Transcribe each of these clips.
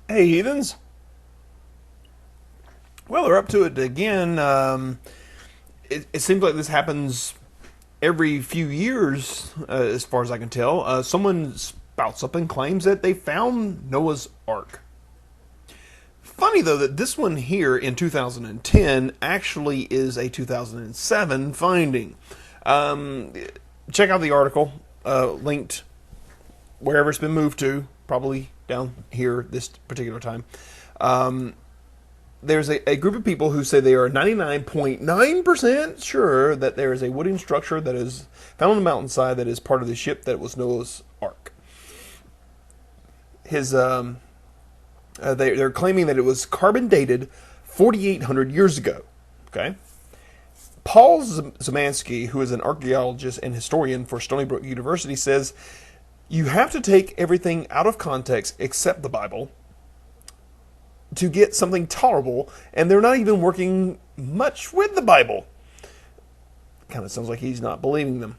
Hey, heathens. Well, they're up to it again. It seems like this happens every few years, as far as I can tell. Someone spouts up and claims that they found Noah's Ark. Funny, though, that this one here in 2010 actually is a 2007 finding. Um, Check out the article linked wherever it's been moved to, probably down here this particular time. Um, there's a group of people who say they are 99.9% sure that there is a wooden structure that is found on the mountainside that is part of the ship that was Noah's Ark. His they're claiming that it was carbon dated 4,800 years ago. Okay. Paul Zemansky, who is an archaeologist and historian for Stony Brook University, says you have to take everything out of context except the Bible to get something tolerable, and they're not even working much with the Bible. Kind of sounds like he's not believing them.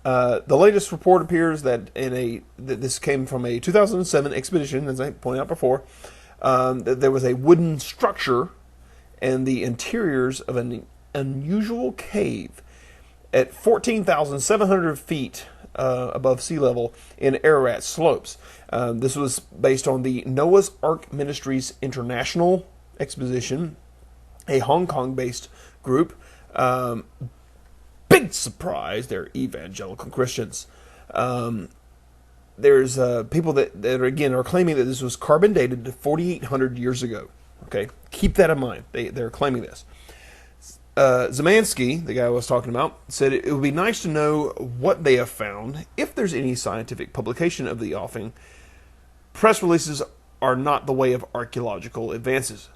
The latest report appears that that this came from a 2007 expedition, as I pointed out before. That there was a wooden structure and the interiors of an unusual cave at 14,700 feet above sea level in Ararat Slopes. This was based on the Noah's Ark Ministries International Exposition, a Hong Kong-based group. Big surprise, they're evangelical Christians. There's people that again are claiming that this was carbon dated to 4,800 years ago. Okay, keep that in mind. They're claiming this. Zemansky, the guy I was talking about, said it would be nice to know what they have found if there's any scientific publication of the offing. Press releases are not the way of archaeological advances.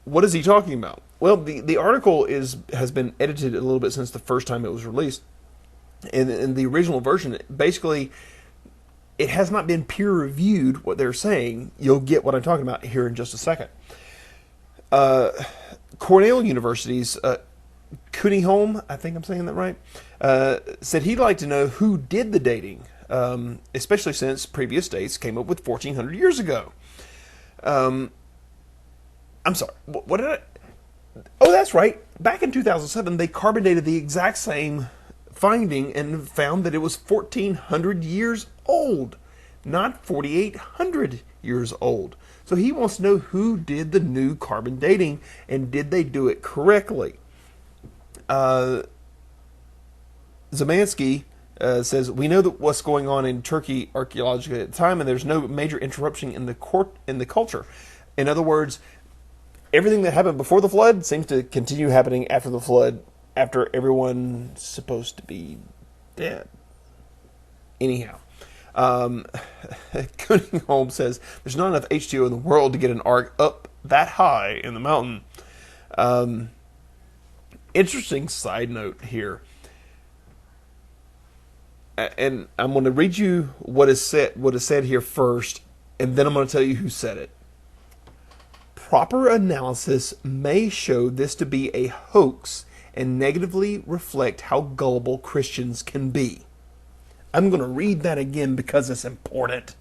What is he talking about? Well, the article has been edited a little bit since the first time it was released. In the original version, basically, it has not been peer reviewed. What they're saying, you'll get what I'm talking about here in just a second. Cornell University's Cooneyholm, I think I'm saying that right, said he'd like to know who did the dating, especially since previous dates came up with 1,400 years ago. I'm sorry, what did I... Oh, that's right. Back in 2007, they carbon dated the exact same finding and found that it was 1,400 years old, not 4,800 years old. So he wants to know who did the new carbon dating and did they do it correctly. Zemansky says we know that what's going on in Turkey archaeologically at the time, and there's no major interruption in the culture. In other words, everything that happened before the flood seems to continue happening after the flood, after everyone's supposed to be dead. Anyhow, Cunningham says there's not enough H2O in the world to get an ark up that high in the mountain. Interesting side note here. And I'm going to read you what is said here first, and then I'm going to tell you who said it. Proper analysis may show this to be a hoax and negatively reflect how gullible Christians can be. I'm going to read that again because it's important.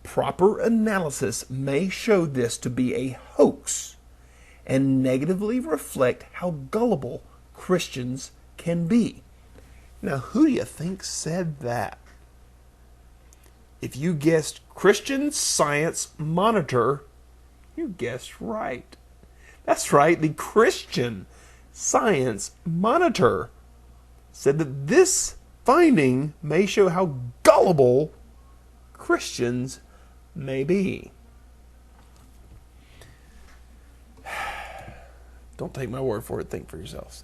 Proper analysis may show this to be a hoax and negatively reflect how gullible Christians can be. Now, who do you think said that? If you guessed Christian Science Monitor, you guessed right. That's right, the Christian Science Monitor said that this finding may show how gullible Christians may be. Don't take my word for it, think for yourselves.